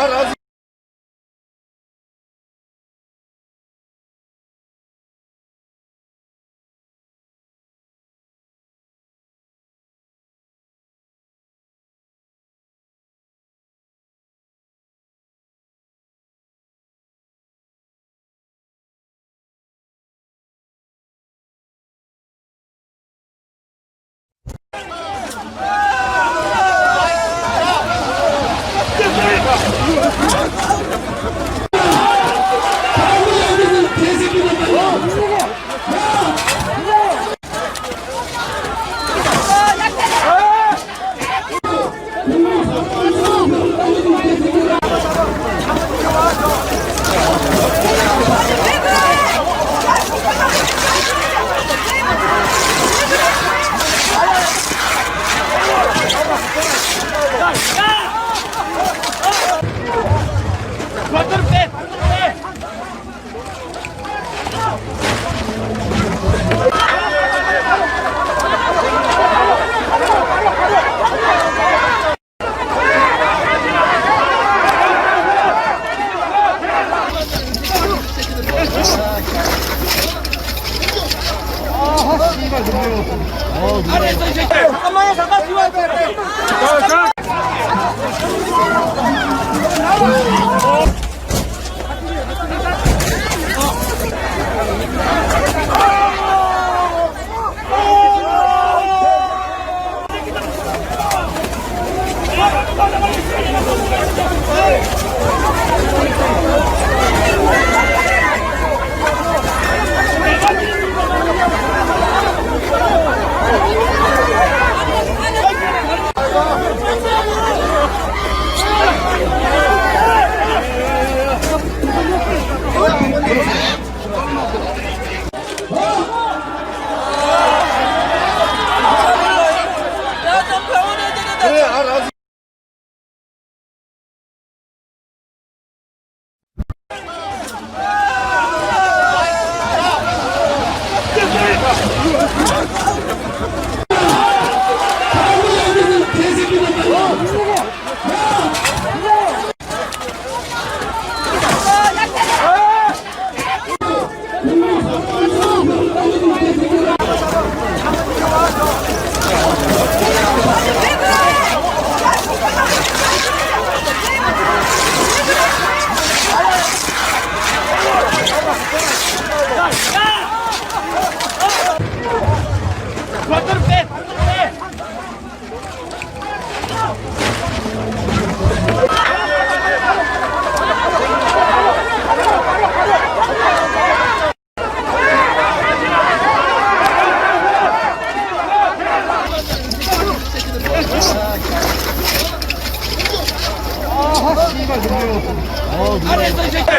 razı. 잠깐만요, 잠깐 뒤로 할게요. 그래, 알아.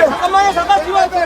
잠깐만요, 잠깐 뒤로 할게요.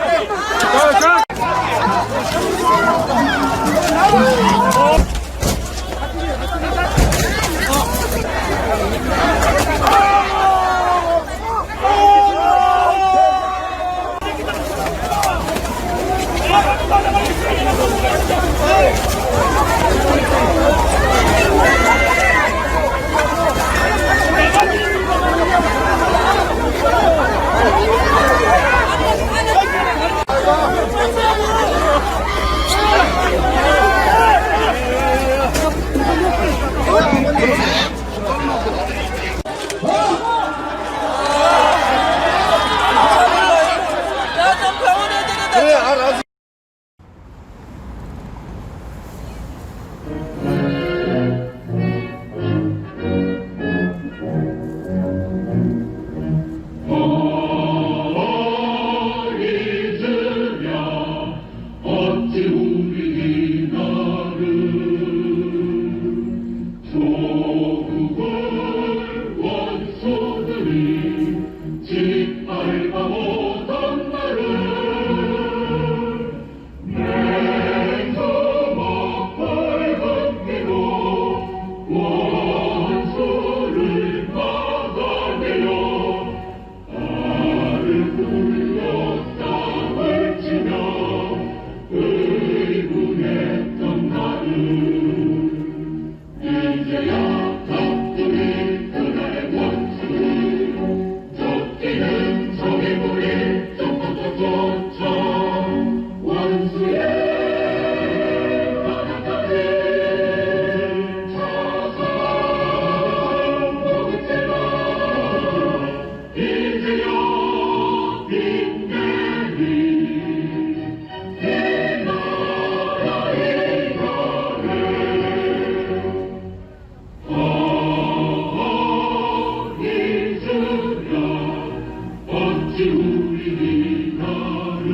어찌 우리 나를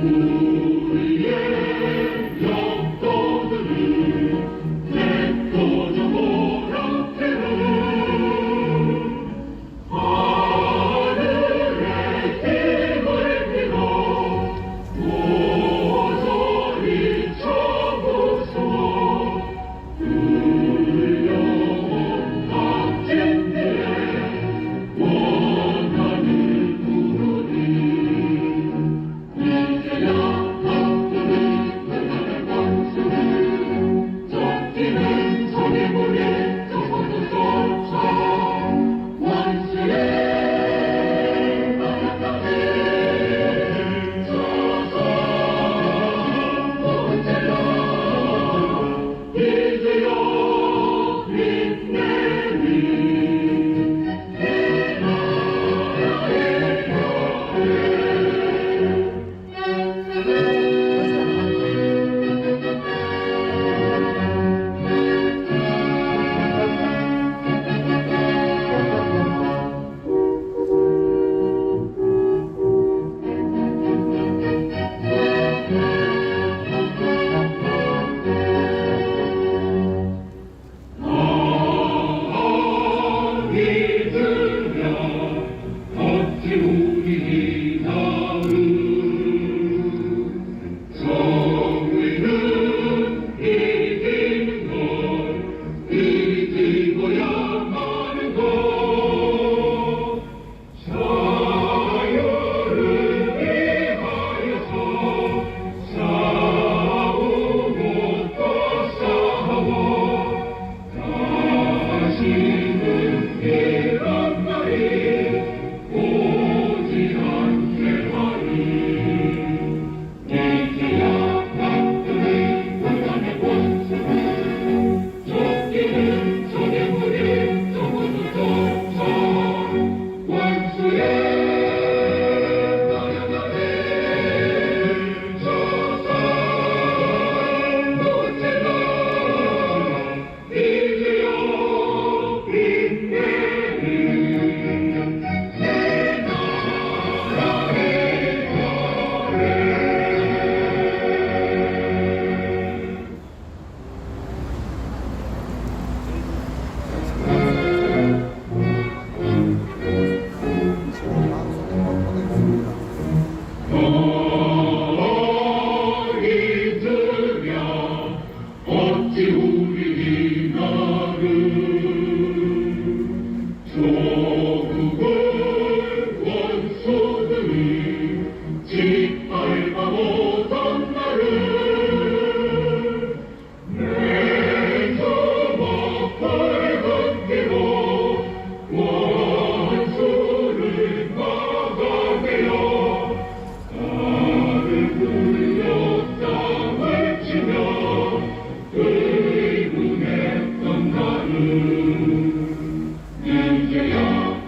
우리의 영도들을 내꺼져 보라태는 하늘의 힘을 빌어 모조리 쳐부숴 불려온 값진들의 원한을 부르니 이제야 박두리 그날의 원수를 쫓기는 성의 물에 저거도 쫓아 원수의 바닷가에 쳐서 못질러 이제야 빛내리 내 나라의 믿으랴 어찌 우리 나를 정의는 이기는 것 이기고야 마는 것 자유를 위하여서 싸우고 또 싸워 다시는 이런 날이 오지 않게 하리 이제야 박두리 그날의 원수를 쫓기는 적의 물에 저거도 쫓아 원수의 바닷가에 쳐서 못질러 이제야 빛내리 내 나라의 별에 너희들야 어찌 우리 나를 조국의 원수들이 짓밟아오던 나를 내서 먹벌 건기로 원수를 막아내어 나를 불려 땅을 치며 의문했던 나를 이제야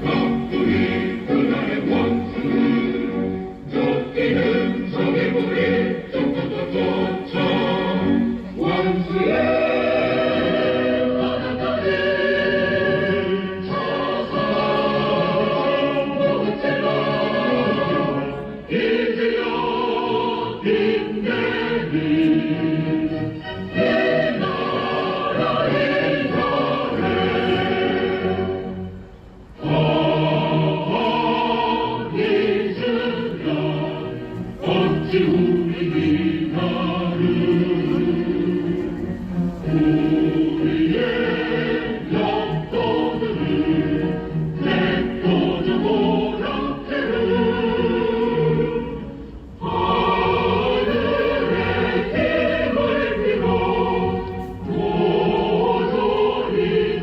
박두리 그날의 원수를 쫓기는 적의 물에 쫓고도 쫓아 원수의 바닷가에 쳐서 못질러 이제야 빛내리 내 나라의 별에 잊으랴 어찌 우리 나를 우리의 영도들을 내꺼져 보라태는 하늘의 힘을 빌어 모조리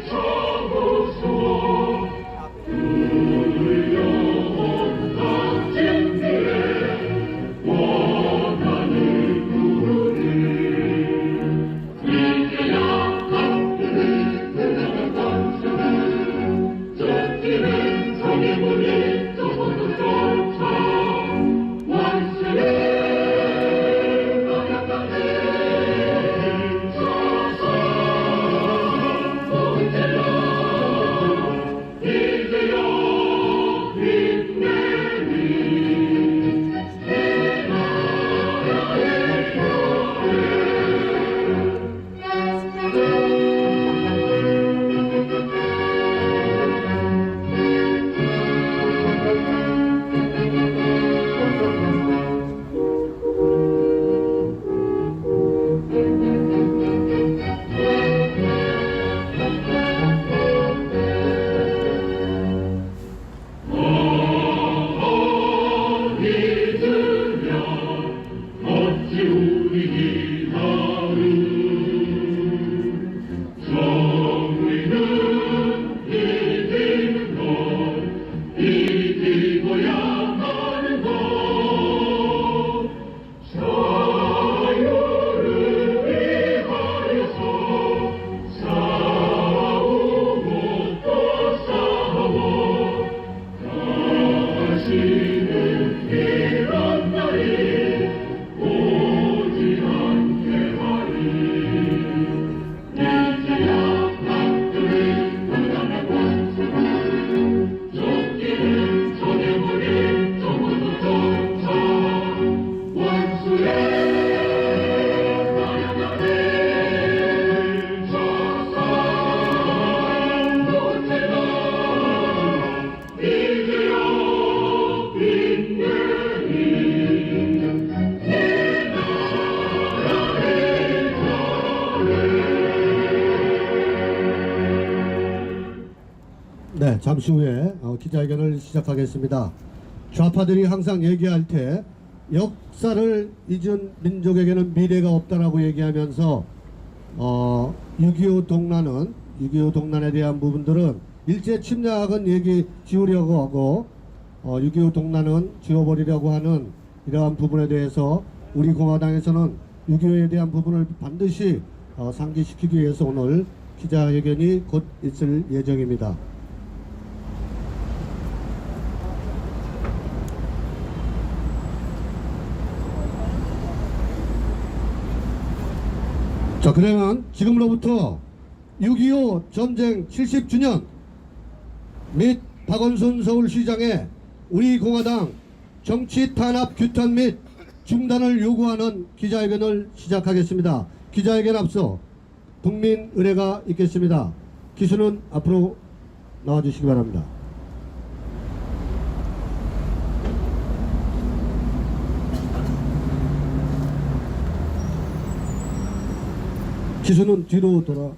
쳐부숴 불려온 값진들의 원한을 부르니 이제야 박두리 그날의 원수를 쫓기는 성의 물에 저거도 쫓아 원수의 바닷가에 쳐서 못질러 이제야 잠시 후에 기자회견을 시작하겠습니다. 좌파들이 항상 얘기할 때 역사를 잊은 민족에게는 미래가 없다라고 얘기하면서 6.25 동란에 대한 부분들은 일제 침략은 얘기 지우려고 하고 6.25 동란은 지워버리려고 하는 이러한 부분에 대해서 우리 공화당에서는 6.25에 대한 부분을 반드시 상기시키기 위해서 오늘 기자회견이 곧 있을 예정입니다. 자, 그러면 지금으로부터 6.25 전쟁 70주년 및 박원순 서울시장의 우리 공화당 정치 탄압 규탄 및 중단을 요구하는 기자회견을 시작하겠습니다. 기자회견 앞서 국민 의례가 있겠습니다. 기수는 앞으로 나와주시기 바랍니다. 기수는 뒤로 돌아.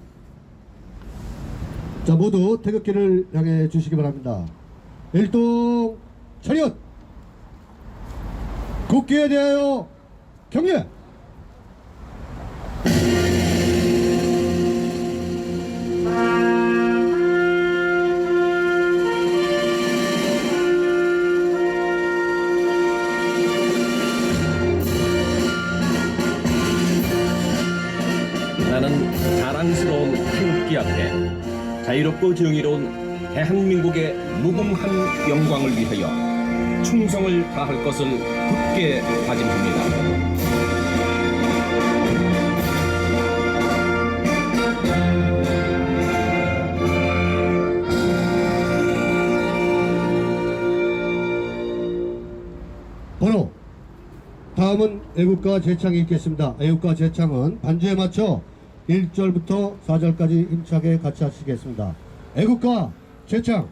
자, 모두 태극기를 향해 주시기 바랍니다. 일동 차렷! 국기에 대하여 경례! 나는 자랑스러운 태극기 앞에 자유롭고 정의로운 대한민국의 무궁한 영광을 위하여 충성을 다할 것을 굳게 다짐합니다. 번호 다음은 애국가 제창이 있겠습니다. 애국가 제창은 반주에 맞춰 1절부터 4절까지 힘차게 같이 하시겠습니다. 애국가 제창.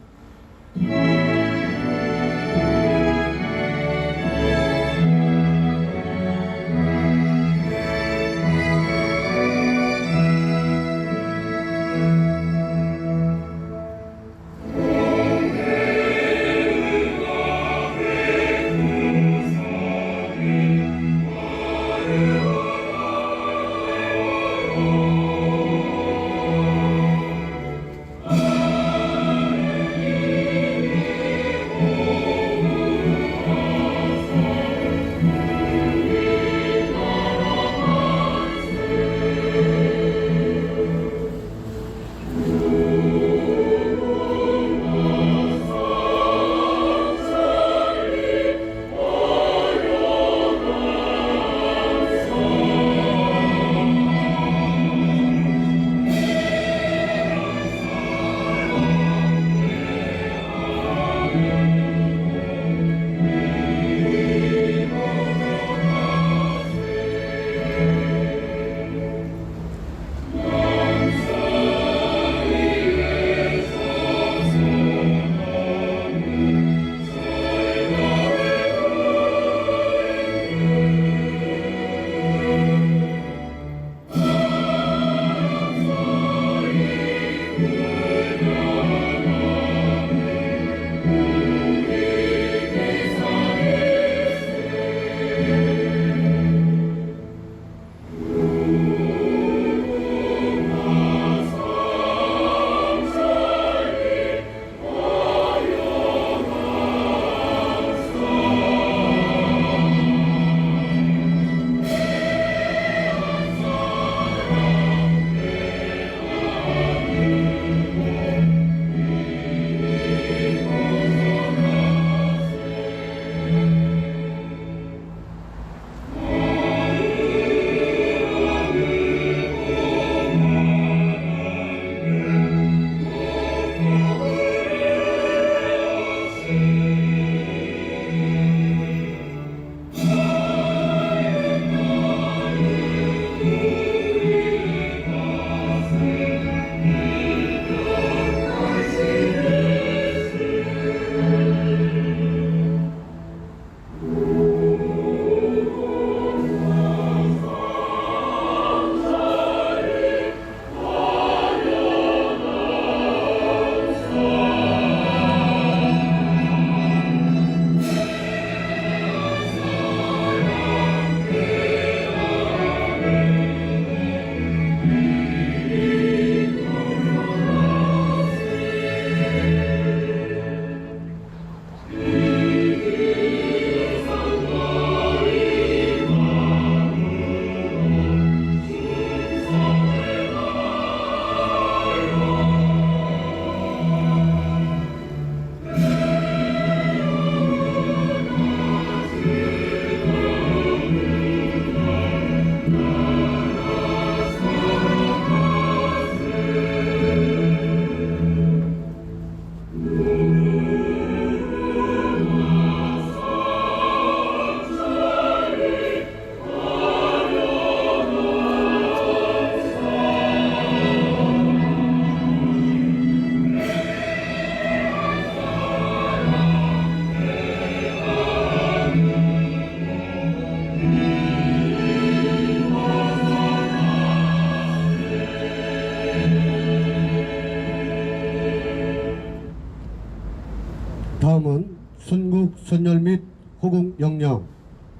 다음은 순국 선열 및 호국 영령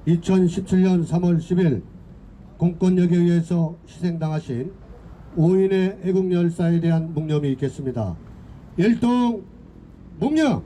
2017년 3월 10일 공권력에 의해서 희생당하신 5인의 애국 열사에 대한 묵념이 있겠습니다. 일동 묵념.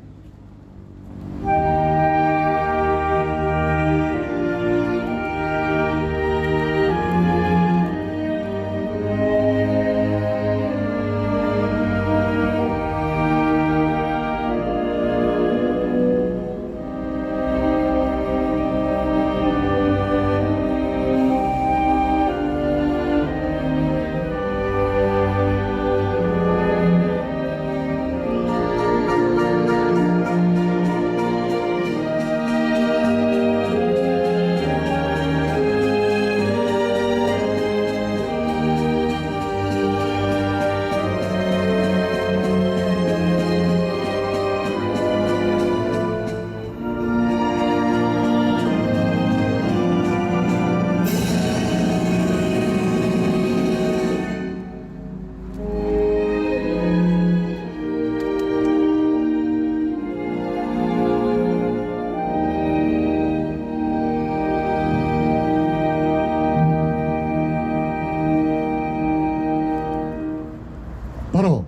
바로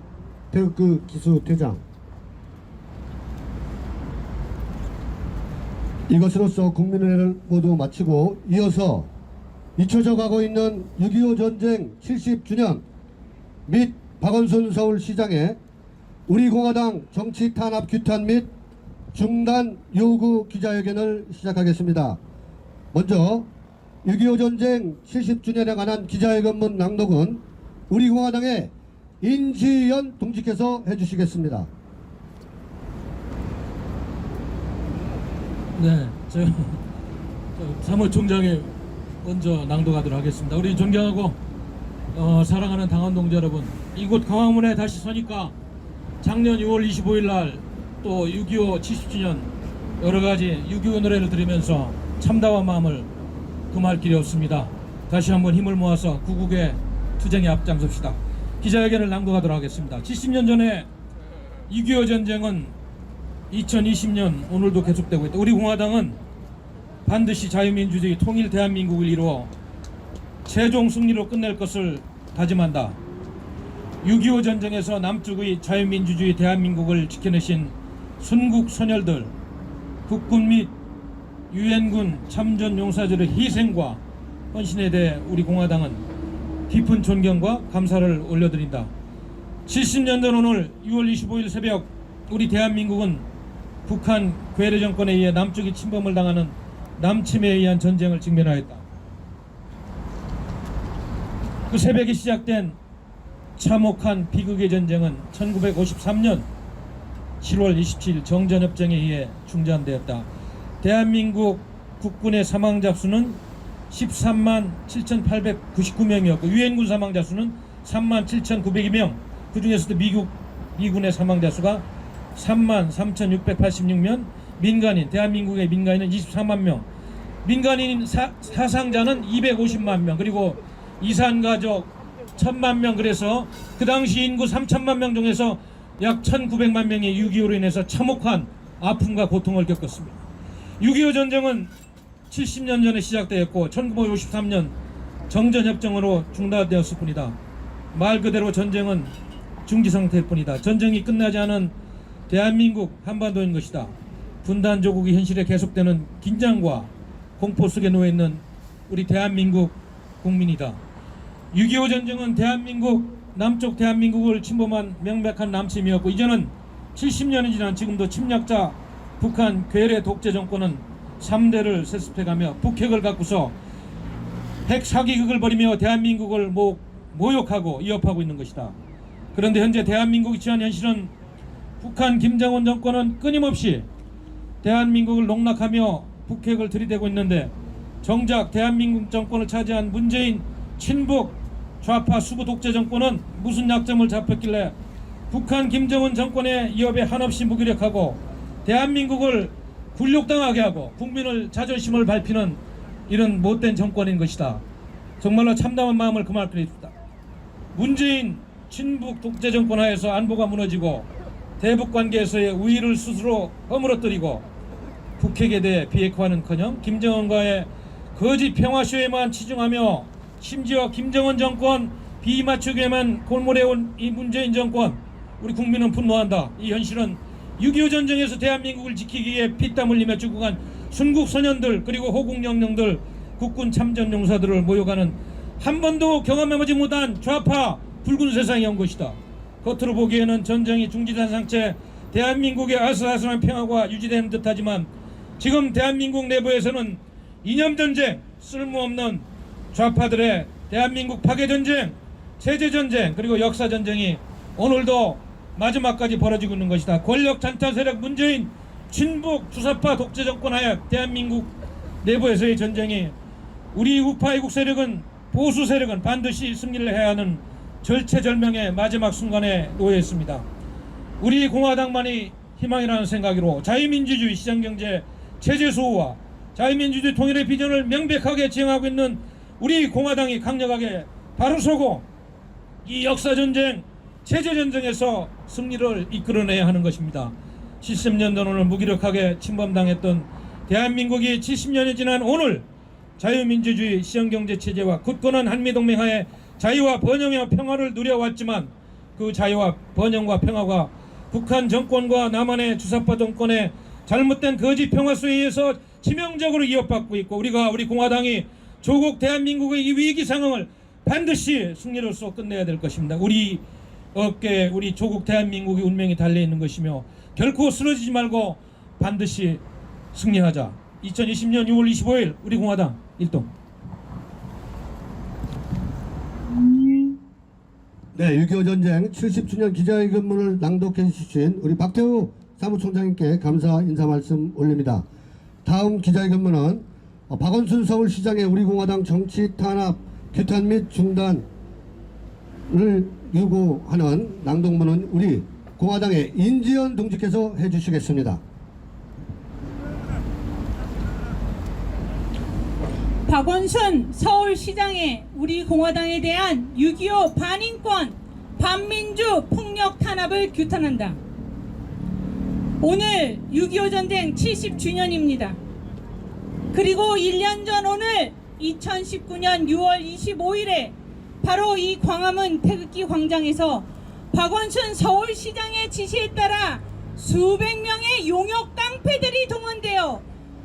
태극 기수 퇴장. 이것으로서 국민회를 모두 마치고 이어서 잊혀져 가고 있는 6.25 전쟁 70주년 및 박원순 서울시장의 우리 공화당 정치 탄압 규탄 및 중단 요구 기자회견을 시작하겠습니다. 먼저 6.25 전쟁 70주년에 관한 기자회견문 낭독은 우리 공화당의 인지연 동지께서 해주시겠습니다. 네, 저 사무총장이 먼저 낭독하도록 하겠습니다. 우리 존경하고 사랑하는 당원 동지 여러분, 이곳 광화문에 다시 서니까 작년 6월 25일 날 또 6.25 70주년 여러가지 6.25 노래를 들으면서 참담한 마음을 금할 길이 없습니다. 다시 한번 힘을 모아서 구국의 투쟁에 앞장섭시다. 기자회견을 낭독하도록 하겠습니다. 70년 전에 6.25 전쟁은 2020년 오늘도 계속되고 있다. 우리 공화당은 반드시 자유민주주의 통일 대한민국을 이루어 최종 승리로 끝낼 것을 다짐한다. 6.25 전쟁에서 남쪽의 자유민주주의 대한민국을 지켜내신 순국 선열들, 국군 및 유엔군 참전 용사들의 희생과 헌신에 대해 우리 공화당은 깊은 존경과 감사를 올려드린다. 70년 전 오늘 6월 25일 새벽 우리 대한민국은 북한 괴뢰 정권에 의해 남쪽이 침범을 당하는 남침에 의한 전쟁을 직면하였다. 그 새벽에 시작된 참혹한 비극의 전쟁은 1953년 7월 27일 정전협정에 의해 중단되었다. 대한민국 국군의 사망자 수는 13만 7,899명이었고 유엔군 사망자 수는 3만 7,902명, 그 중에서도 미군의 사망자 수가 3만 3,686명, 민간인, 대한민국의 민간인은 24만 명, 민간인 사상자는 250만 명, 그리고 이산가족 1,000만 명. 그래서 그 당시 인구 3천만 명 중에서 약 1,900만 명이 6.25로 인해서 참혹한 아픔과 고통을 겪었습니다. 6.25 전쟁은 70년 전에 시작되었고 1953년 정전협정으로 중단되었을 뿐이다. 말 그대로 전쟁은 중지상태일 뿐이다. 전쟁이 끝나지 않은 대한민국 한반도인 것이다. 분단 조국이 현실에 계속되는 긴장과 공포 속에 놓여있는 우리 대한민국 국민이다. 6.25 전쟁은 대한민국, 남쪽 대한민국을 침범한 명백한 남침이었고 이제는 70년이 지난 지금도 침략자 북한 괴뢰 독재 정권은 3대를 세습해가며 북핵을 갖고서 핵 사기극을 벌이며 대한민국을 모욕하고 위협하고 있는 것이다. 그런데 현재 대한민국이 처한 현실은 북한 김정은 정권은 끊임없이 대한민국을 농락하며 북핵을 들이대고 있는데 정작 대한민국 정권을 차지한 문재인 친북 좌파 수구 독재 정권은 무슨 약점을 잡혔길래 북한 김정은 정권의 위협에 한없이 무기력하고 대한민국을 굴욕당하게 하고 국민을 자존심을 밟히는 이런 못된 정권인 것이다. 정말로 참담한 마음을 금할 길이 있다. 문재인 친북 독재 정권 하에서 안보가 무너지고 대북관계에서의 우위를 스스로 허물어뜨리고 북핵에 대해 비핵화는커녕 김정은과의 거짓 평화쇼에만 치중하며 심지어 김정은 정권 비맞추게만 골몰해온 이 문재인 정권, 우리 국민은 분노한다. 이 현실은 6.25 전쟁에서 대한민국을 지키기 위해 피땀 흘리며 죽어간 순국 소년들, 그리고 호국 영령들, 국군 참전 용사들을 모욕하는 한 번도 경험해보지 못한 좌파 붉은 세상이 온 것이다. 겉으로 보기에는 전쟁이 중지된 상태 대한민국의 아슬아슬한 평화가 유지되는 듯하지만 지금 대한민국 내부에서는 이념전쟁, 쓸모없는 좌파들의 대한민국 파괴전쟁, 체제전쟁, 그리고 역사전쟁이 오늘도 마지막까지 벌어지고 있는 것이다. 권력 잔타 세력 문재인 친북 주사파 독재 정권 하에 대한민국 내부에서의 전쟁이 우리 우파 애국 세력은, 보수 세력은 반드시 승리를 해야 하는 절체절명의 마지막 순간에 놓여 있습니다. 우리 공화당만이 희망이라는 생각으로 자유민주주의 시장경제 체제 수호와 자유민주주의 통일의 비전을 명백하게 지향하고 있는 우리 공화당이 강력하게 바로서고 이 역사전쟁, 체제전쟁에서 승리를 이끌어내야 하는 것입니다. 70년전 오늘 무기력하게 침범당했던 대한민국이 70년이 지난 오늘 자유민주주의 시장경제체제와 굳건한 한미동맹하에 자유와 번영의 평화를 누려왔지만 그 자유와 번영과 평화가 북한 정권과 남한의 주사파 정권의 잘못된 거짓 평화수에 의해서 치명적으로 위협받고 있고, 우리 공화당이 조국 대한민국의 이 위기 상황을 반드시 승리로써 끝내야 될 것입니다. 우리 어깨에 우리 조국 대한민국의 운명이 달려있는 것이며 결코 쓰러지지 말고 반드시 승리하자. 2020년 6월 25일 우리 공화당 일동. 네, 6.25 전쟁 70주년 기자회견문을 낭독해 주신 우리 박태우 사무총장님께 감사 인사 말씀 올립니다. 다음 기자회견문은 박원순 서울시장의 우리 공화당 정치 탄압, 규탄 및 중단을 요구하는 낭독문은 우리 공화당의 인지연 동지께서 해주시겠습니다. 박원순 서울시장의 우리 공화당에 대한 6.25 반인권, 반민주 폭력 탄압을 규탄한다. 오늘 6.25 전쟁 70주년입니다. 그리고 1년 전 오늘 2019년 6월 25일에 바로 이 광화문 태극기 광장에서 박원순 서울시장의 지시에 따라 수백 명의 용역 깡패들이 동원되어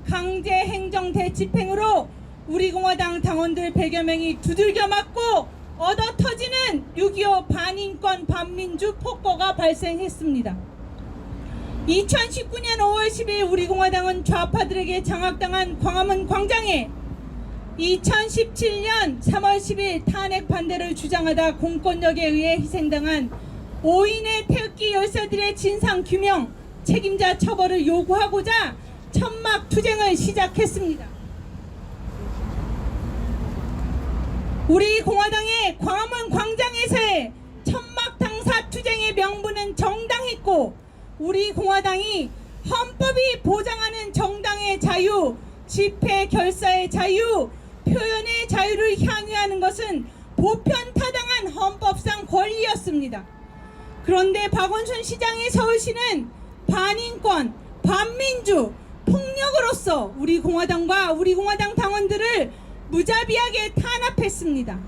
강제 행정 대집행으로 우리 공화당 당원들 100여 명이 두들겨 맞고 얻어 터지는 6.25 반인권 반민주 폭거가 발생했습니다. 2019년 5월 10일 우리 공화당은 좌파들에게 장악당한 광화문 광장에 2017년 3월 10일 탄핵 반대를 주장하다 공권력에 의해 희생당한 5인의 태극기 열사들의 진상규명, 책임자 처벌을 요구하고자 천막 투쟁을 시작했습니다. 우리 공화당의 광화문 광장에서의 천막 당사 투쟁의 명분은 정당했고, 우리 공화당이 헌법이 보장하는 정당의 자유, 집회 결사의 자유, 표현의 자유를 향유하는 것은 보편타당한 헌법상 권리였습니다. 그런데 박원순 시장의 서울시는 반인권, 반민주, 폭력으로서 우리 공화당과 우리 공화당 당원들을 무자비하게 탄압했습니다.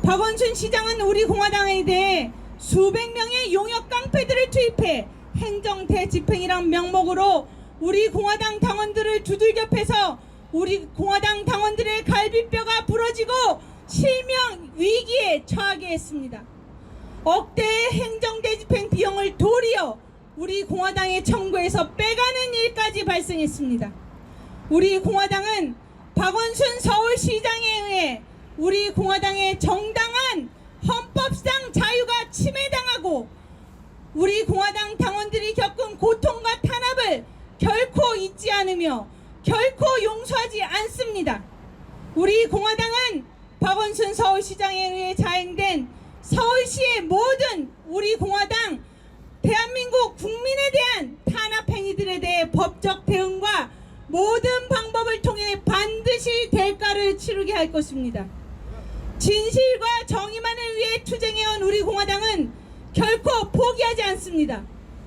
박원순 시장은 우리 공화당에 대해 수백 명의 용역 깡패들을 투입해 행정 대집행이란 명목으로 우리 공화당 당원들을 두들겨 패서 우리 공화당 당원들의 갈비뼈가 부러지고 실명 위기에 처하게 했습니다. 억대의 행정 대집행 비용을 도리어 우리 공화당의 청구에서 빼가는 일까지 발생했습니다. 우리 공화당은 박원순 서울시장에 의해 우리 공화당의 정당한 헌법상 자유가 침해당하고 우리 공화당 당원들이 겪은 고통과 탄압을 결코 잊지 않으며 결코 용서하지 않습니다. 우리 공화당은 박원순 서울시장에 의해 자행된 서울시의 모든 우리 공화당 대한민국 국민에 대한 탄압 행위들에 대해 법적 대응과 모든 방법을 통해 반드시 대가를 치르게 할 것입니다. 진실과 정의만을 위해 투쟁해온 우리 공화당은 결코 포기하지 않습니다.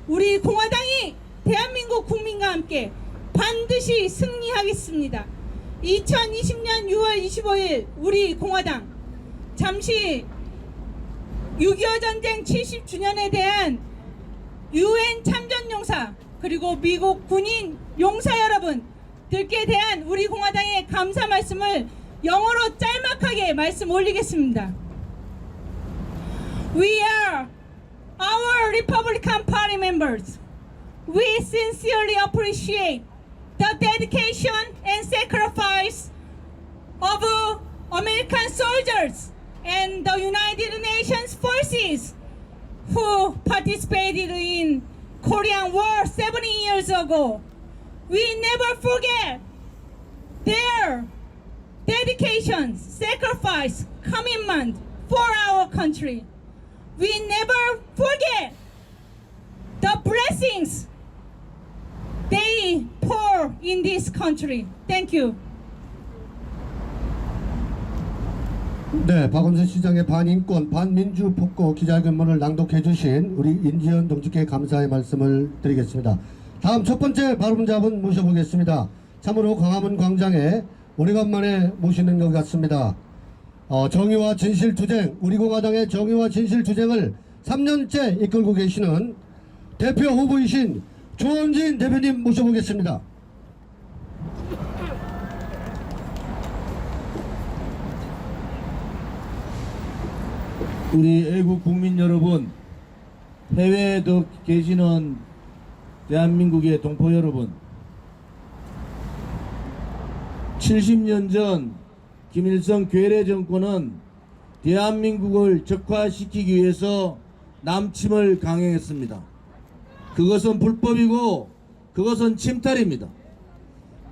우리 공화당이 대한민국 국민과 함께 반드시 승리하겠습니다. 2020년 6월 25일 우리 공화당 잠시 6.25 전쟁 70주년에 대한 UN 참전용사 그리고 미국 군인 용사 여러분들께 대한 우리 공화당의 감사 말씀을 영어로 짤막하게 말씀 올리겠습니다. We are our Republican Party members. We sincerely appreciate the dedication and sacrifice of American soldiers and the United Nations forces who participated in Korean War 70 years ago. We never forget their dedication, sacrifice, commitment for our country. We never forget the blessings they pour in this country. Thank you. 네, 박원순 시장의 반인권, 반민주 폭거 기자회견문을 낭독해 주신 우리 인지연 동지께 감사의 말씀을 드리겠습니다. 다음 첫 번째 발언자분 모셔보겠습니다. 참으로 광화문 광장에 오래간만에 모시는 것 같습니다. 정의와 진실 투쟁, 우리 공화당의 정의와 진실 투쟁을 3년째 이끌고 계시는 대표 후보이신 조원진 대표님 모셔보겠습니다. 우리 애국 국민 여러분, 해외에도 계시는 대한민국의 동포 여러분, 70년 전 김일성 괴뢰 정권은 대한민국을 적화시키기 위해서 남침을 강행했습니다. 그것은 불법이고 그것은 침탈입니다.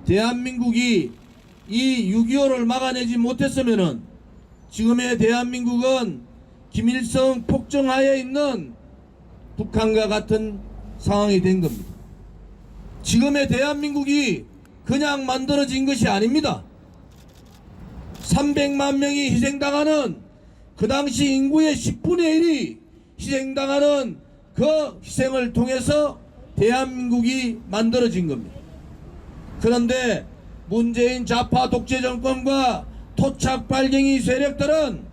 대한민국이 이 6.25를 막아내지 못했으면은 지금의 대한민국은 김일성 폭정하에 있는 북한과 같은 상황이 된 겁니다. 지금의 대한민국이 그냥 만들어진 것이 아닙니다. 300만 명이 희생당하는 그 당시 인구의 10분의 1이 희생당하는 그 희생을 통해서 대한민국이 만들어진 겁니다. 그런데 문재인 좌파 독재 정권과 토착 빨갱이 세력들은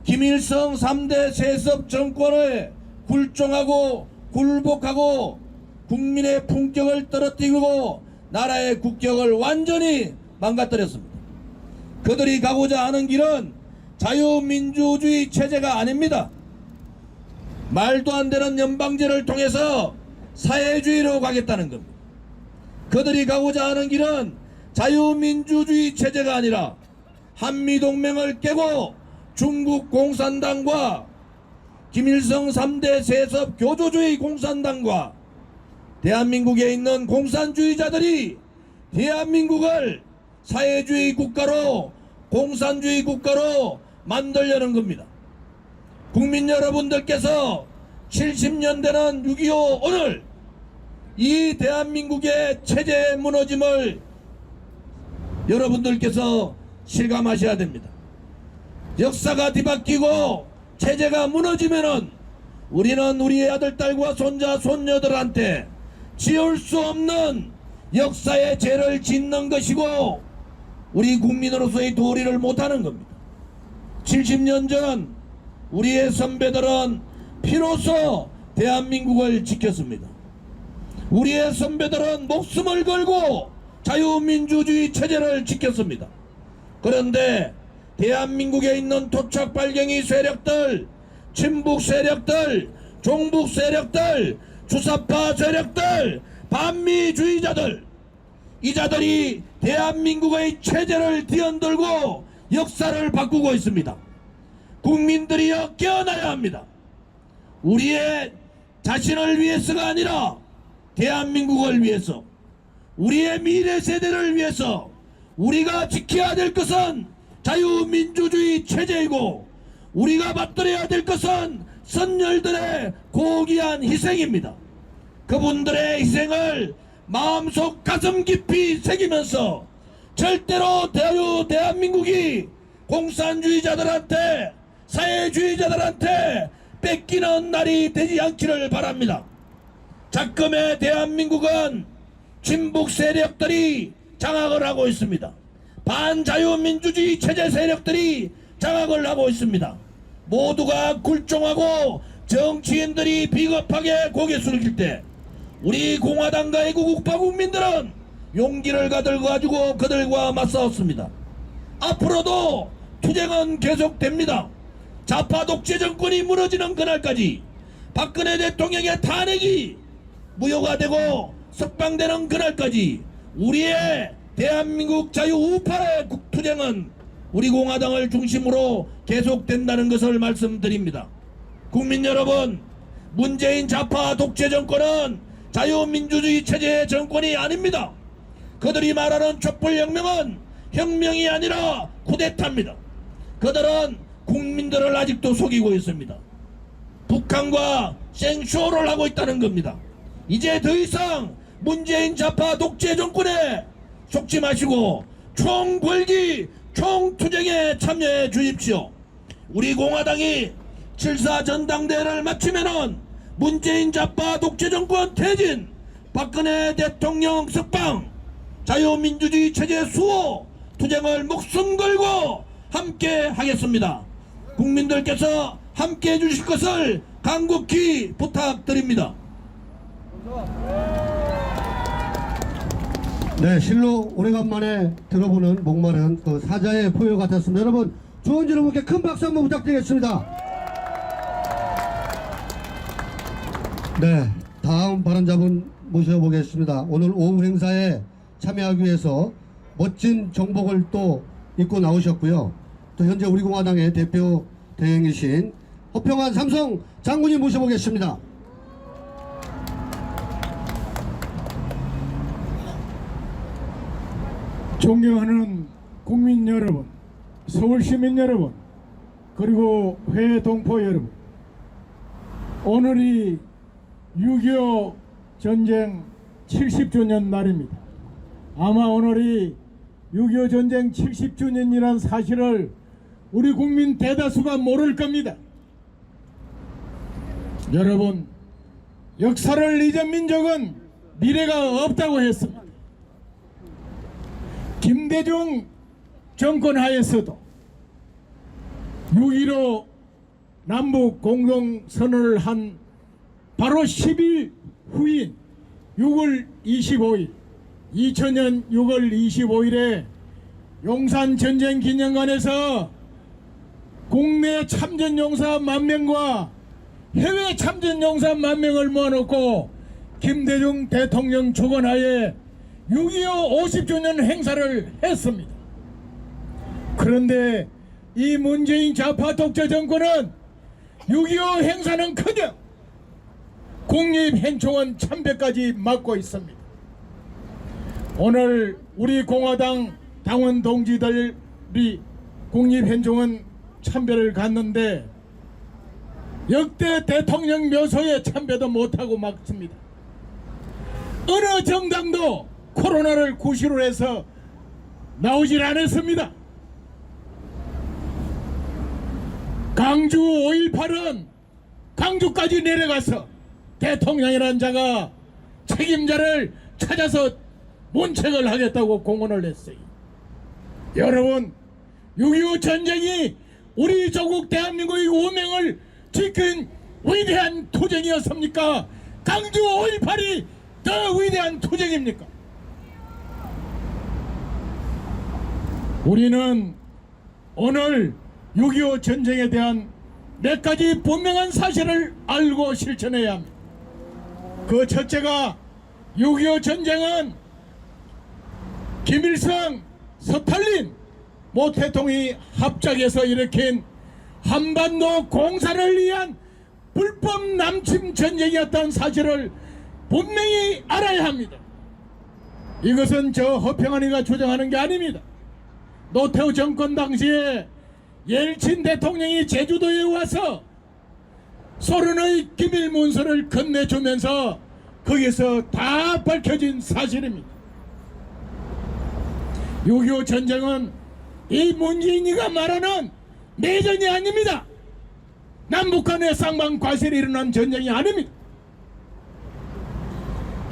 김일성 3대 세습 정권을 굴종하고 굴복하고 국민의 품격을 떨어뜨리고 나라의 국격을 완전히 망가뜨렸습니다. 그들이 가고자 하는 길은 자유민주주의 체제가 아닙니다. 말도 안 되는 연방제를 통해서 사회주의로 가겠다는 겁니다. 그들이 가고자 하는 길은 자유민주주의 체제가 아니라 한미동맹을 깨고 중국 공산당과 김일성 3대 세습 교조주의 공산당과 대한민국에 있는 공산주의자들이 대한민국을 사회주의 국가로 공산주의 국가로 만들려는 겁니다. 국민 여러분들께서 70년대는 6.25 오늘 이 대한민국의 체제의 무너짐을 여러분들께서 실감하셔야 됩니다. 역사가 뒤바뀌고 체제가 무너지면은 우리는 우리의 아들, 딸과 손자, 손녀들한테 지울 수 없는 역사의 죄를 짓는 것이고 우리 국민으로서의 도리를 못하는 겁니다. 70년 전 우리의 선배들은 피로써 대한민국을 지켰습니다. 우리의 선배들은 목숨을 걸고 자유민주주의 체제를 지켰습니다. 그런데 대한민국에 있는 토착 빨갱이 세력들, 친북 세력들, 종북 세력들, 주사파 세력들, 반미주의자들, 이 자들이 대한민국의 체제를 뒤흔들고 역사를 바꾸고 있습니다. 국민들이여 깨어나야 합니다. 우리의 자신을 위해서가 아니라 대한민국을 위해서, 우리의 미래 세대를 위해서 우리가 지켜야 될 것은 자유민주주의 체제이고 우리가 받들어야 될 것은 선열들의 고귀한 희생입니다. 그분들의 희생을 마음속 가슴 깊이 새기면서 절대로 대한민국이 공산주의자들한테, 사회주의자들한테 뺏기는 날이 되지 않기를 바랍니다. 작금의 대한민국은 진북 세력들이 장악을 하고 있습니다. 반자유민주주의 체제 세력들이 장악을 하고 있습니다. 모두가 굴종하고 정치인들이 비겁하게 고개 숙일 때 우리 공화당과 애국우파 국민들은 용기를 가지고 그들과 맞싸웠습니다. 앞으로도 투쟁은 계속됩니다. 좌파 독재 정권이 무너지는 그날까지, 박근혜 대통령의 탄핵이 무효가 되고 석방되는 그날까지 우리의 대한민국 자유우파의 투쟁은 우리 공화당을 중심으로 계속된다는 것을 말씀드립니다. 국민 여러분, 문재인 좌파 독재 정권은 자유민주주의 체제의 정권이 아닙니다. 그들이 말하는 촛불혁명은 혁명이 아니라 쿠데타입니다. 그들은 국민들을 아직도 속이고 있습니다. 북한과 생쇼를 하고 있다는 겁니다. 이제 더 이상 문재인 좌파 독재 정권에 속지 마시고 총궐기, 총투쟁에 참여해 주십시오. 우리 공화당이 7.4 전당대회를 마치면은 문재인 좌파 독재 정권 퇴진, 박근혜 대통령 석방, 자유민주주의 체제 수호 투쟁을 목숨 걸고 함께 하겠습니다. 국민들께서 함께 해주실 것을 간곡히 부탁드립니다. 네, 실로 오래간만에 들어보는 목마른 그 사자의 포효 같았습니다. 여러분, 주원진 여러분께 큰 박수 한번 부탁드리겠습니다. 네, 다음 발언자분 모셔보겠습니다. 오늘 오후 행사에 참여하기 위해서 멋진 정복을 또 입고 나오셨고요. 또 현재 우리 공화당의 대표 대행이신 허평환 삼성 장군님 모셔보겠습니다. 존경하는 국민 여러분, 서울시민 여러분, 그리고 회동포 여러분, 오늘이 6.25 전쟁 70주년 날입니다. 아마 오늘이 6.25 전쟁 70주년이라는 사실을 우리 국민 대다수가 모를 겁니다. 여러분, 역사를 잊은 민족은 미래가 없다고 했습니다. 김대중 정권 하에서도 6.15 남북 공동선언을 한 바로 10일 후인 6월 25일 2000년 6월 25일에 용산전쟁기념관에서 국내 참전용사 10,000명과 해외 참전용사 10,000명을 모아놓고 김대중 대통령 주관하에 6.25 50주년 행사를 했습니다. 그런데 이 문재인 좌파 독재 정권은 6.25 행사는커녕 국립현충원 참배까지 막고 있습니다. 오늘 우리 공화당 당원 동지들이 국립현충원 참배를 갔는데 역대 대통령 묘소에 참배도 못하고 막습니다. 어느 정당도 코로나를 구시로 해서 나오질 않았습니다. 강주 5.18은 강주까지 내려가서 대통령이라는 자가 책임자를 찾아서 문책을 하겠다고 공언을 했어요. 여러분, 6.25 전쟁이 우리 조국 대한민국의 운명을 지킨 위대한 투쟁이었습니까? 강주 5.18이 더 위대한 투쟁입니까? 우리는 오늘 6.25 전쟁에 대한 몇 가지 분명한 사실을 알고 실천해야 합니다. 그 첫째가 6.25 전쟁은 김일성, 스탈린, 모 대통령이 합작해서 일으킨 한반도 공사를 위한 불법 남침 전쟁이었다는 사실을 분명히 알아야 합니다. 이것은 저 허평환이가 주장하는 게 아닙니다. 노태우 정권 당시에 옐친 대통령이 제주도에 와서 소련의 기밀 문서를 건네주면서 거기서 다 밝혀진 사실입니다. 6.25 전쟁은 이 문재인이가 말하는 내전이 아닙니다. 남북 간의 쌍방 과실이 일어난 전쟁이 아닙니다.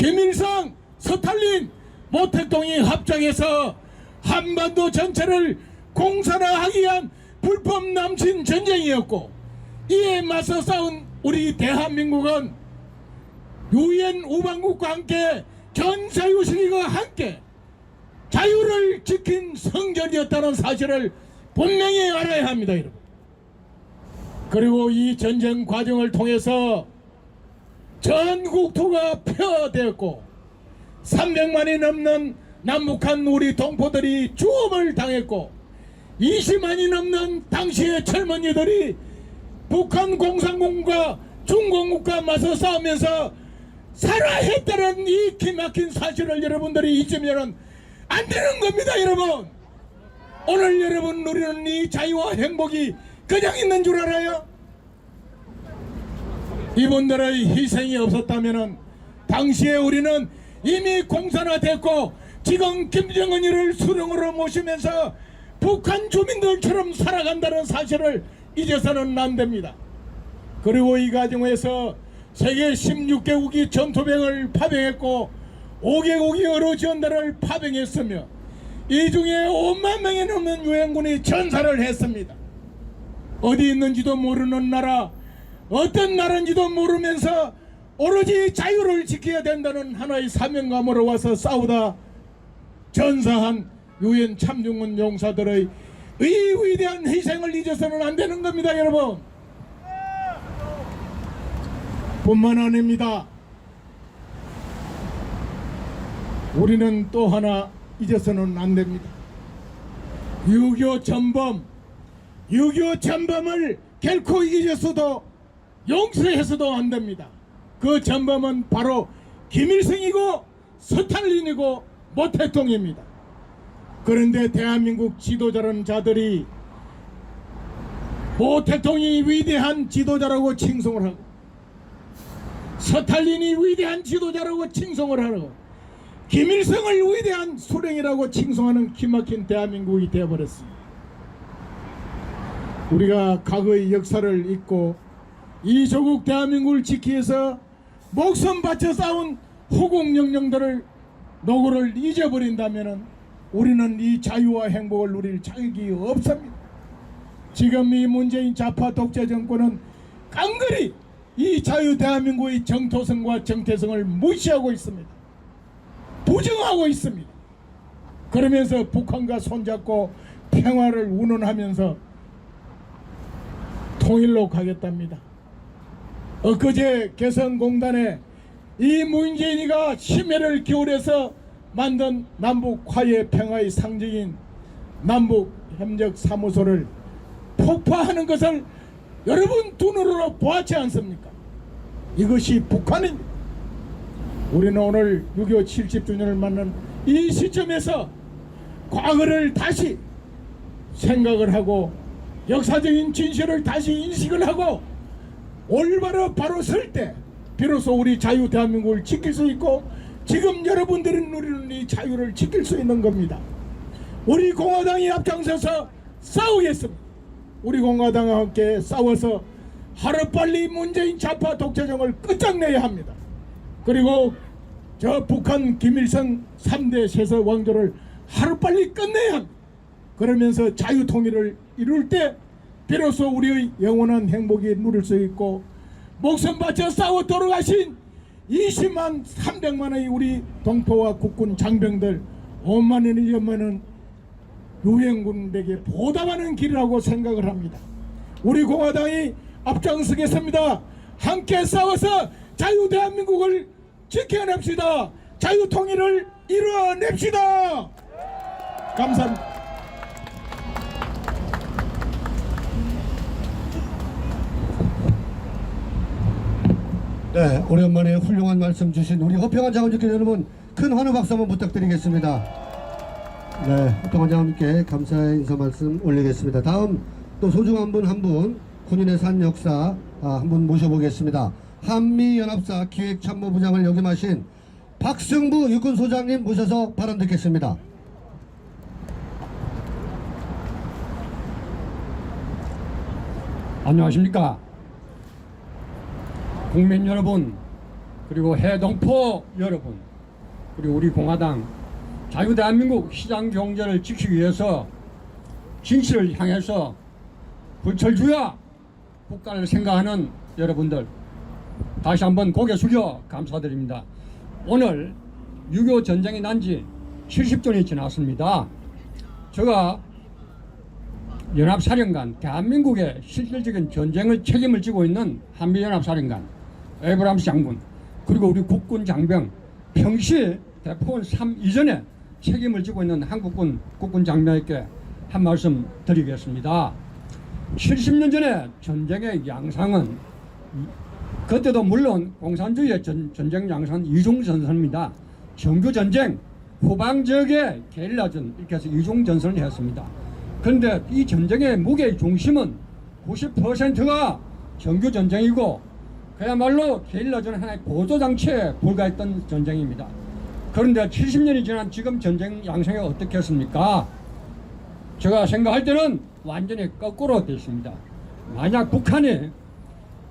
김일성, 스탈린, 모택동이 합작해서 한반도 전체를 공산화하기 위한 불법 남친 전쟁이었고, 이에 맞서 싸운 우리 대한민국은 유엔 우방국과 함께 전 자유시기와 함께 자유를 지킨 성전이었다는 사실을 분명히 알아야 합니다, 여러분. 그리고 이 전쟁 과정을 통해서 전 국토가 폐허되었고 300만이 넘는 남북한 우리 동포들이 죽음을 당했고 20만이 넘는 당시의 젊은이들이 북한 공산공과 중공국과 맞서 싸우면서 살아했다는 이 기막힌 사실을 여러분들이 잊으면 안 되는 겁니다, 여러분. 오늘 여러분 누리는 이 자유와 행복이 그냥 있는 줄 알아요? 이분들의 희생이 없었다면 당시에 우리는 이미 공산화됐고 지금 김정은이를 수령으로 모시면서 북한 주민들처럼 살아간다는 사실을 잊어서는 안 됩니다. 그리고 이 과정에서 세계 16개국이 전투병을 파병했고 5개국이 여러 지원단을 파병했으며 이 중에 5만 명이 넘는 유엔군이 전사를 했습니다. 어디 있는지도 모르는 나라, 어떤 나라인지도 모르면서 오로지 자유를 지켜야 된다는 하나의 사명감으로 와서 싸우다 전사한 유엔 참중원 용사들의 이 위대한 희생을 잊어서는 안 되는 겁니다, 여러분. 뿐만 아닙니다. 우리는 또 하나 잊어서는 안 됩니다. 6.25 전범, 6.25 전범을 결코 잊어서도 용서해서도 안 됩니다. 그 전범은 바로 김일성이고 스탈린이고 모택동입니다. 그런데 대한민국 지도자라는 자들이 모택동이 위대한 지도자라고 칭송을 하고 스탈린이 위대한 지도자라고 칭송을 하고 김일성을 위대한 수령이라고 칭송하는 기막힌 대한민국이 되어버렸습니다. 우리가 과거의 역사를 잊고 이 조국 대한민국을 지키기 위해서 목숨 바쳐 싸운 후국영령들을 노고를 잊어버린다면 우리는 이 자유와 행복을 누릴 자격이 없습니다. 지금 이 문재인 좌파 독재 정권은 깡그리 이 자유 대한민국의 정토성과 정태성을 무시하고 있습니다. 부정하고 있습니다. 그러면서 북한과 손잡고 평화를 운운하면서 통일로 가겠답니다. 엊그제 개성공단에 이 문재인이가 심혈을 기울여서 만든 남북 화해 평화의 상징인 남북 협력 사무소를 폭파하는 것을 여러분 두 눈으로 보았지 않습니까? 이것이 북한입니다. 우리는 오늘 6.25 70주년을 맞는 이 시점에서 과거를 다시 생각을 하고 역사적인 진실을 다시 인식을 하고 올바로 바로 설 때 비로소 우리 자유 대한민국을 지킬 수 있고 지금 여러분들이 누리는 이 자유를 지킬 수 있는 겁니다. 우리 공화당이 앞장서서 싸우겠습니다. 우리 공화당과 함께 싸워서 하루빨리 문재인 좌파 독재정을 끝장내야 합니다. 그리고 저 북한 김일성 3대 세서 왕조를 하루빨리 끝내야 합니다. 그러면서 자유통일을 이룰 때 비로소 우리의 영원한 행복이 누릴 수 있고 목숨 바쳐 싸워 돌아가신 20만 300만의 우리 동포와 국군 장병들 5만원이 넘는 유엔군에게 보답하는 길이라고 생각을 합니다. 우리 공화당이 앞장서겠습니다. 함께 싸워서 자유 대한민국을 지켜냅시다. 자유 통일을 이루어냅시다. 감사합니다. 네, 오랜만에 훌륭한 말씀 주신 우리 허평환 장관님께 여러분 큰 환호 박수 한번 부탁드리겠습니다. 네, 허평환 장관님께 감사의 인사 말씀 올리겠습니다. 다음 또 소중한 분 한 분 군인의 산 역사 한 분 모셔보겠습니다. 한미연합사 기획참모부장을 역임하신 박승부 육군소장님 모셔서 발언 듣겠습니다. 안녕하십니까. 국민 여러분, 그리고 해동포 여러분, 그리고 우리 공화당 자유대한민국 시장 경제를 지키기 위해서 진실을 향해서 불철주야 국가를 생각하는 여러분들, 다시 한번 고개 숙여 감사드립니다. 오늘 6.25 전쟁이 난 지 70년이 지났습니다. 제가 연합사령관, 대한민국의 실질적인 전쟁을 책임을 지고 있는 한미연합사령관 에브람스 장군, 그리고 우리 국군 장병, 평시 대포원 3 이전에 책임을 지고 있는 한국군 국군 장병에게 한 말씀 드리겠습니다. 70년 전에 전쟁의 양상은, 그때도 물론 공산주의의 전쟁 양상은 이중전선입니다. 정규전쟁, 후방지역의 게릴라전, 이렇게 해서 이중전선을 했습니다. 그런데 이 전쟁의 무게의 중심은 90%가 정규전쟁이고, 그야말로 게릴라전 하나의 보조장치에 불과했던 전쟁입니다. 그런데 70년이 지난 지금 전쟁 양상이 어떻겠습니까? 제가 생각할 때는 완전히 거꾸로 되어 있습니다. 만약 북한이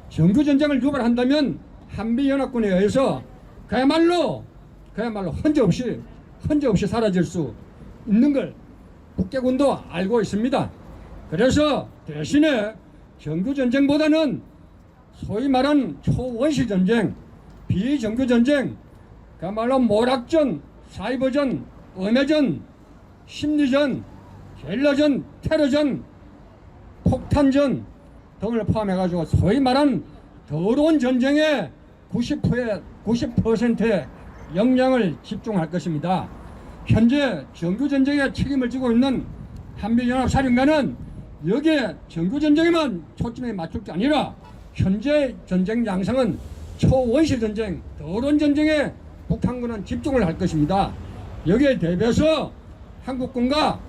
정규전쟁을 유발한다면 한미연합군에 의해서 그야말로 헌재 없이 사라질 수 있는 걸 국제군도 알고 있습니다. 그래서 대신에 정규전쟁보다는 소위 말하는 초원시전쟁, 비정규전쟁, 그야말로 모락전, 사이버전, 음해전, 심리전, 게릴라전, 테러전, 폭탄전 등을 포함해가지고 소위 말하는 더러운 전쟁의 90%의 역량을 집중할 것입니다. 현재 정규전쟁에 책임을 지고 있는 한미연합사령관은 여기에 정규전쟁에만 초점에 맞출 게 아니라 현재 전쟁 양상은 초원시전쟁, 더러운 전쟁에 북한군은 집중을 할 것입니다. 여기에 대비해서 한국군과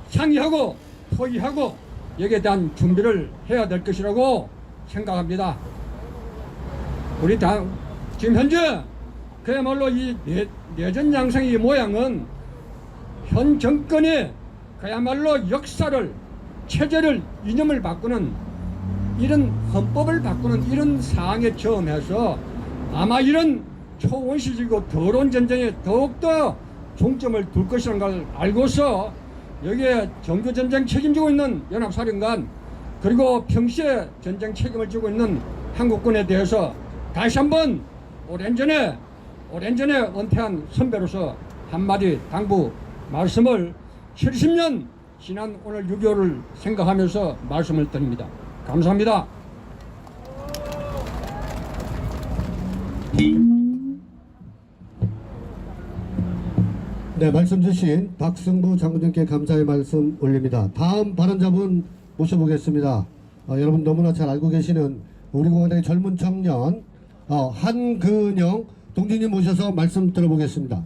상의하고 토의하고 여기에 대한 준비를 해야 될 것이라고 생각합니다. 우리 지금 현재 그야말로 이 내전 양상의 모양은 현 정권이 그야말로 역사를, 체제를, 이념을 바꾸는 이런 헌법을 바꾸는 이런 상황에 처음해서 아마 이런 초원시적이고 더러운 전쟁에 더욱더 중점을 둘 것이라는 걸 알고서 여기에 정규전쟁 책임지고 있는 연합사령관, 그리고 평시에 전쟁 책임을 지고 있는 한국군에 대해서 다시 한번 오랜 전에 은퇴한 선배로서 한마디 당부 말씀을 70년 지난 오늘 6.25를 생각하면서 말씀을 드립니다. 감사합니다. 네, 말씀 주신 박승부 장군님께 감사의 말씀 올립니다. 다음 발언자분 모셔보겠습니다. 여러분 너무나 잘 알고 계시는 우리 공화당의 젊은 청년 한근영 동지님 모셔서 말씀 들어보겠습니다.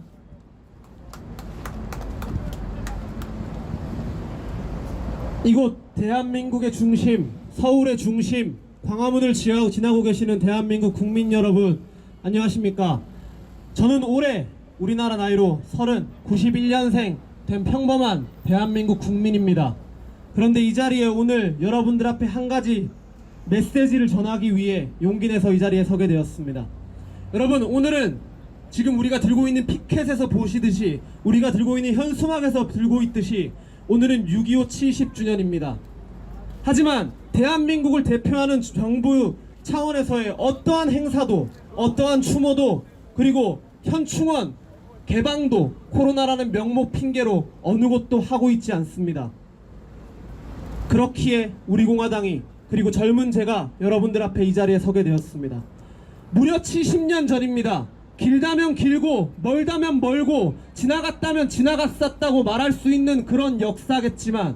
이곳 대한민국의 중심, 서울의 중심, 광화문을 지나고 계시는 대한민국 국민 여러분, 안녕하십니까? 저는 올해 우리나라 나이로 91년생 된 평범한 대한민국 국민입니다. 그런데 이 자리에 오늘 여러분들 앞에 한 가지 메시지를 전하기 위해 용기 내서 이 자리에 서게 되었습니다. 여러분, 오늘은 지금 우리가 들고 있는 피켓에서 보시듯이, 우리가 들고 있는 현수막에서 들고 있듯이 오늘은 6.25 70주년입니다. 하지만 대한민국을 대표하는 정부 차원에서의 어떠한 행사도, 어떠한 추모도, 그리고 현충원 개방도 코로나라는 명목 핑계로 어느 곳도 하고 있지 않습니다. 그렇기에 우리 공화당이, 그리고 젊은 제가 여러분들 앞에 이 자리에 서게 되었습니다. 무려 70년 전입니다. 길다면 길고 멀다면 멀고 지나갔다면 지나갔었다고 말할 수 있는 그런 역사겠지만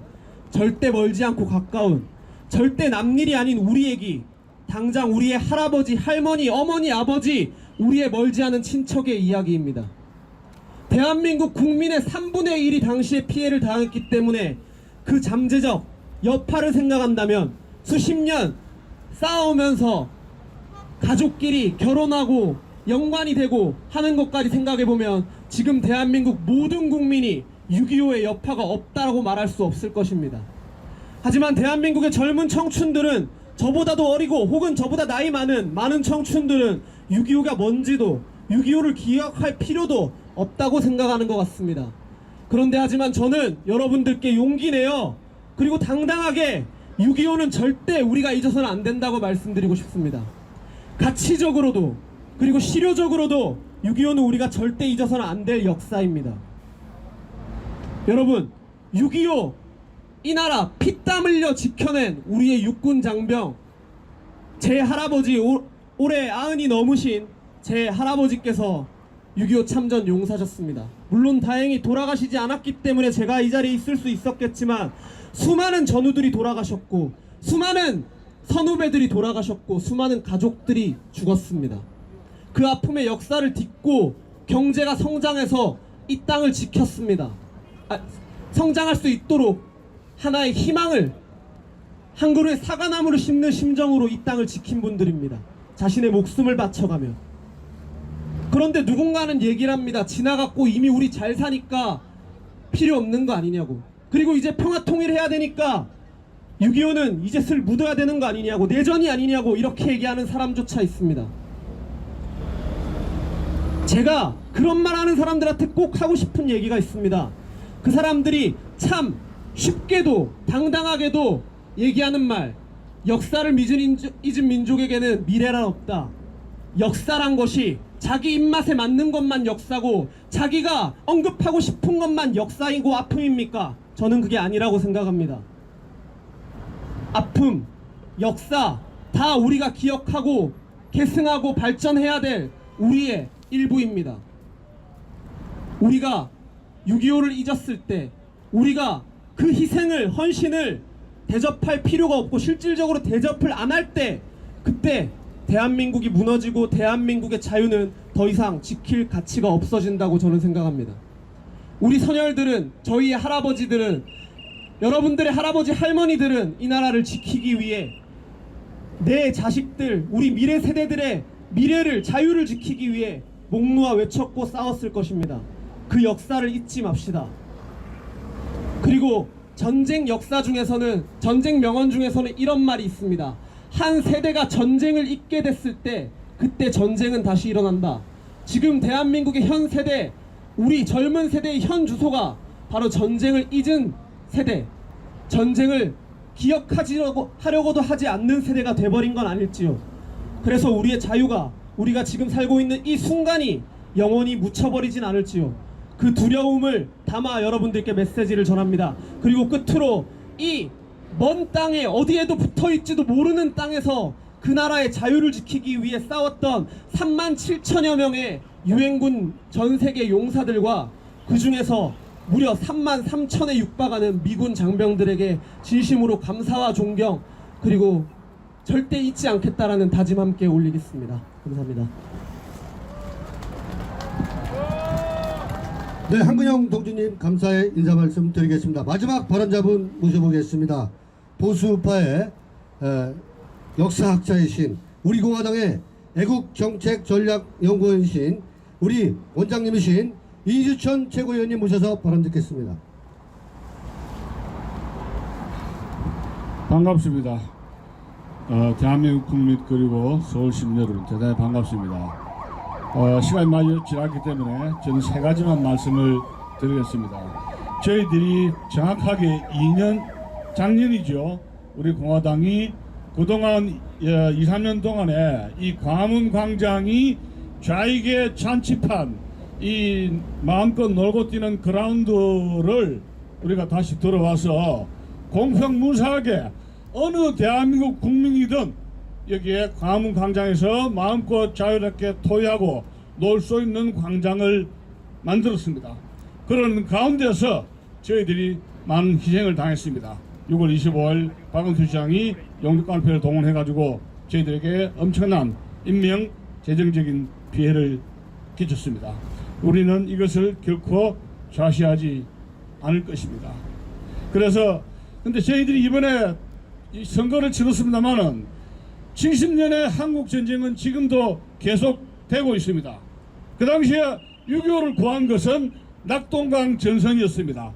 절대 멀지 않고 가까운, 절대 남일이 아닌 우리 얘기, 당장 우리의 할아버지, 할머니, 어머니, 아버지, 우리의 멀지 않은 친척의 이야기입니다. 대한민국 국민의 3분의 1이 당시에 피해를 당했기 때문에 그 잠재적 여파를 생각한다면 수십 년 싸우면서 가족끼리 결혼하고 연관이 되고 하는 것까지 생각해보면 지금 대한민국 모든 국민이 6.25의 여파가 없다고 말할 수 없을 것입니다. 하지만 대한민국의 젊은 청춘들은, 저보다도 어리고 혹은 저보다 나이 많은 청춘들은 6.25가 뭔지도 6.25를 기억할 필요도 없다고 생각하는 것 같습니다. 그런데 하지만 저는 여러분들께 용기 내어 그리고 당당하게 6.25는 절대 우리가 잊어서는 안 된다고 말씀드리고 싶습니다. 가치적으로도 그리고 실효적으로도 6.25는 우리가 절대 잊어서는 안 될 역사입니다. 여러분, 6.25 이 나라 피땀 흘려 지켜낸 우리의 육군 장병, 제 할아버지 올해 90이 넘으신 제 할아버지께서 6.25 참전 용사셨습니다. 물론 다행히 돌아가시지 않았기 때문에 제가 이 자리에 있을 수 있었겠지만 수많은 전우들이 돌아가셨고 수많은 선후배들이 돌아가셨고 수많은 가족들이 죽었습니다. 그 아픔의 역사를 딛고 경제가 성장해서 이 땅을 지켰습니다. 성장할 수 있도록 하나의 희망을, 한 그루의 사과나무를 심는 심정으로 이 땅을 지킨 분들입니다. 자신의 목숨을 바쳐가며. 그런데 누군가는 얘기를 합니다. 지나갔고 이미 우리 잘 사니까 필요 없는 거 아니냐고. 그리고 이제 평화통일해야 되니까 6.25는 이제 슬 묻어야 되는 거 아니냐고, 내전이 아니냐고 이렇게 얘기하는 사람조차 있습니다. 제가 그런 말 하는 사람들한테 꼭 하고 싶은 얘기가 있습니다. 그 사람들이 참 쉽게도 당당하게도 얘기하는 말, 역사를 잊은 민족에게는 미래란 없다. 역사란 것이 자기 입맛에 맞는 것만 역사고 자기가 언급하고 싶은 것만 역사이고 아픔입니까? 저는 그게 아니라고 생각합니다. 아픔, 역사 다 우리가 기억하고 계승하고 발전해야 될 우리의 일부입니다. 우리가 6.25를 잊었을 때, 우리가 그 희생을, 헌신을 대접할 필요가 없고 실질적으로 대접을 안 할 때, 그때 대한민국이 무너지고 대한민국의 자유는 더 이상 지킬 가치가 없어진다고 저는 생각합니다. 우리 선열들은, 저희의 할아버지들은, 여러분들의 할아버지 할머니들은 이 나라를 지키기 위해 내 자식들, 우리 미래 세대들의 미래를, 자유를 지키기 위해 목 놓아 외쳤고 싸웠을 것입니다. 그 역사를 잊지 맙시다. 그리고 전쟁 역사 중에서는, 전쟁 명언 중에서는 이런 말이 있습니다. 한 세대가 전쟁을 잊게 됐을 때 그때 전쟁은 다시 일어난다. 지금 대한민국의 현 세대, 우리 젊은 세대의 현 주소가 바로 전쟁을 잊은 세대, 전쟁을 기억하려고도 하지 않는 세대가 돼버린 건 아닐지요. 그래서 우리의 자유가, 우리가 지금 살고 있는 이 순간이 영원히 묻혀버리진 않을지요. 그 두려움을 담아 여러분들께 메시지를 전합니다. 그리고 끝으로 이 먼 땅에 어디에도 붙어있지도 모르는 땅에서 그 나라의 자유를 지키기 위해 싸웠던 37,000여 명의 유엔군 전세계 용사들과 그 중에서 무려 33,000에 육박하는 미군 장병들에게 진심으로 감사와 존경, 그리고 절대 잊지 않겠다라는 다짐 함께 올리겠습니다. 감사합니다. 네, 한근영 동지님 감사의 인사 말씀 드리겠습니다. 마지막 발언자분 모셔보겠습니다. 보수파의 역사학자이신, 우리 공화당의 애국정책전략연구원이신, 우리 원장님이신 이주천 최고위원님 모셔서 발언 듣겠습니다. 반갑습니다. 대한민국 국민 그리고 서울 시민 여러분, 대단히 반갑습니다. 시간이 많이 지났기 때문에 저는 세 가지만 말씀을 드리겠습니다. 저희들이 정확하게 2년, 작년이죠. 우리 공화당이 그동안 2-3년 동안에 이 광화문 광장이 좌익의 잔치판, 이 마음껏 놀고 뛰는 그라운드를 우리가 다시 들어와서 공평무사하게 어느 대한민국 국민이든 여기에 광화문 광장에서 마음껏 자유롭게 토의하고 놀 수 있는 광장을 만들었습니다. 그런 가운데서 저희들이 많은 희생을 당했습니다. 6월 25일 박원순 시장이 영주관표를 동원해가지고 저희들에게 엄청난 인명, 재정적인 피해를 끼쳤습니다. 우리는 이것을 결코 좌시하지 않을 것입니다. 그래서 근데 저희들이 이번에 이 선거를 치렀습니다만은 70년의 한국 전쟁은 지금도 계속되고 있습니다. 그 당시에 6.25를 구한 것은 낙동강 전선이었습니다.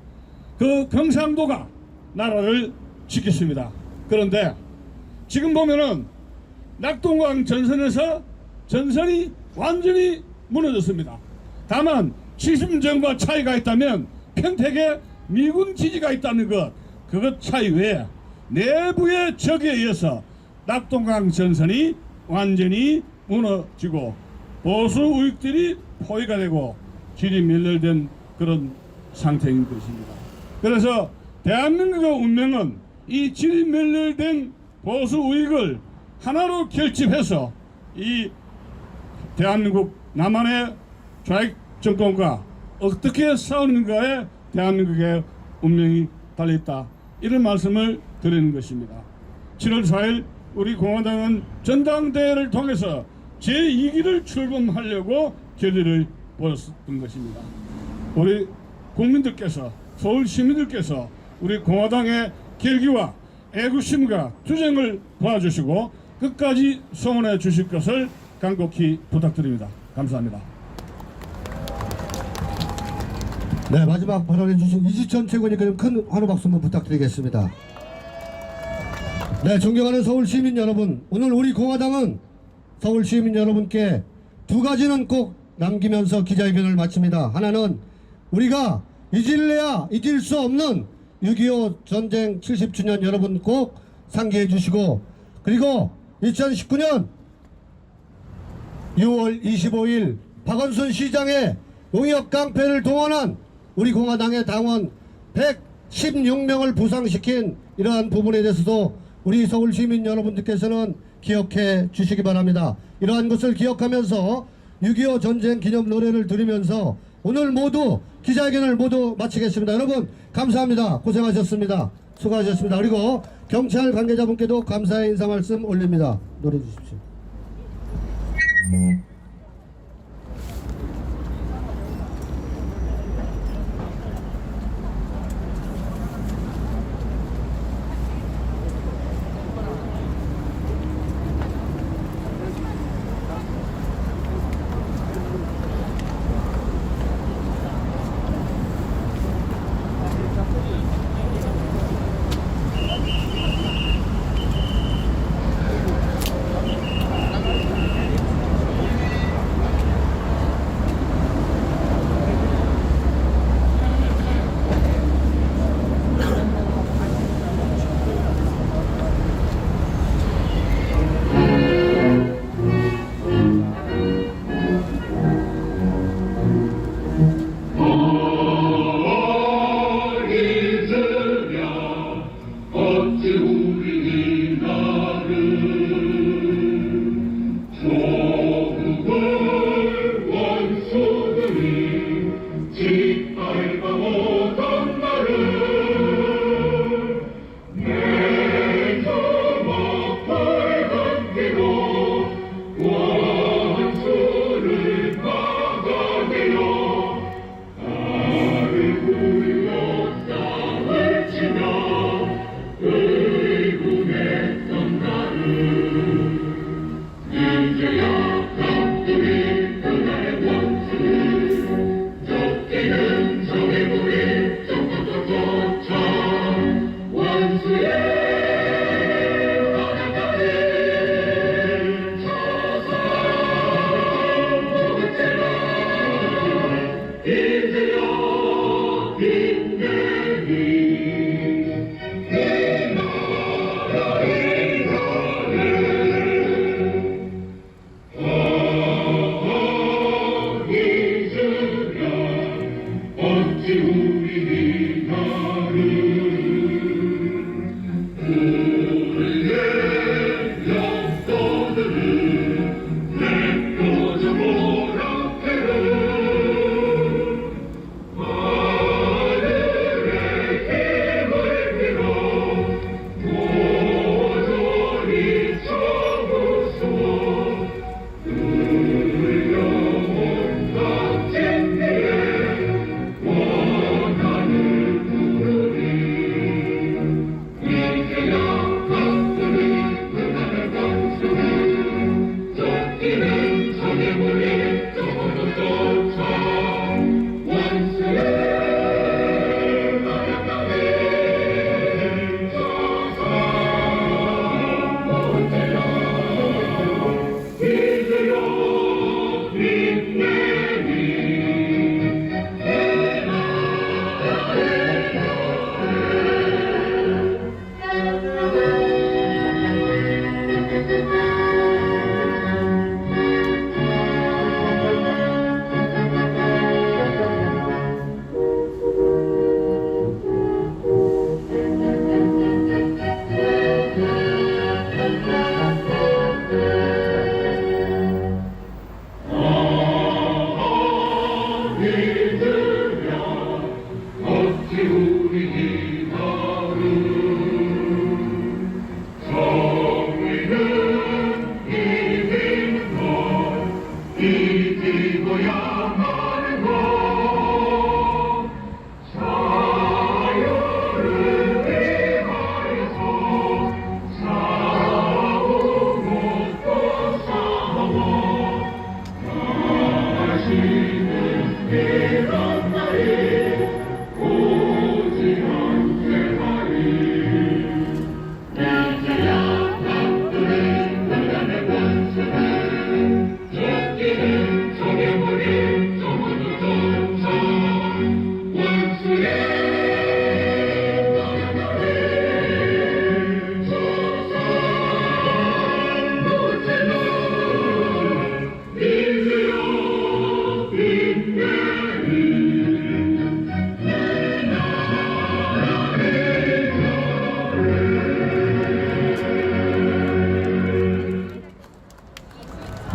그 경상도가 나라를 지켰습니다. 그런데 지금 보면은 낙동강 전선에서 전선이 완전히 무너졌습니다. 다만 70년전과 차이가 있다면 평택에 미군 기지가 있다는 것, 그것 차이 외에 내부의 적에 의해서 낙동강 전선이 완전히 무너지고 보수 우익들이 포위가 되고 질이 멸렬된 그런 상태인 것입니다. 그래서 대한민국의 운명은 이 질이 멸렬된 보수 우익을 하나로 결집해서 이 대한민국 남한의 좌익 정권과 어떻게 싸우는가에 대한민국의 운명이 달려있다, 이런 말씀을 드리는 것입니다. 7월 4일 우리 공화당은 전당대회를 통해서 제2기를 출범하려고 결의를 보였던 것입니다. 우리 국민들께서, 서울 시민들께서 우리 공화당의 결기와 애국심과 투쟁을 도와주시고 끝까지 성원해 주실 것을 간곡히 부탁드립니다. 감사합니다. 네, 마지막 발언해 주신 이지천 최고님께 큰 환호 박수 한번 부탁드리겠습니다. 네, 존경하는 서울 시민 여러분, 오늘 우리 공화당은 서울 시민 여러분께 두 가지는 꼭 남기면서 기자회견을 마칩니다. 하나는 우리가 잊을래야 잊을 수 없는 6.25 전쟁 70주년 여러분 꼭 상기해 주시고, 그리고 2019년 6월 25일 박원순 시장의 용역 깡패를 동원한 우리 공화당의 당원 116명을 부상시킨 이러한 부분에 대해서도 우리 서울 시민 여러분들께서는 기억해 주시기 바랍니다. 이러한 것을 기억하면서 6.25 전쟁 기념 노래를 들으면서 오늘 모두 기자회견을 모두 마치겠습니다. 여러분 감사합니다. 고생하셨습니다. 수고하셨습니다. 그리고 경찰 관계자분께도 감사의 인사 말씀 올립니다. 노래 주십시오.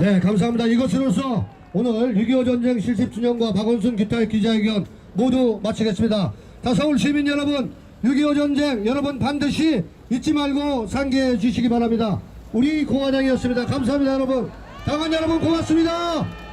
네, 감사합니다. 이것으로서 오늘 6.25 전쟁 70주년과 박원순 기타의 기자회견 모두 마치겠습니다. 자, 서울 시민 여러분, 6.25 전쟁 여러분 반드시 잊지 말고 상기해 주시기 바랍니다. 우리 공화당이었습니다. 감사합니다, 여러분. 당원 여러분 고맙습니다.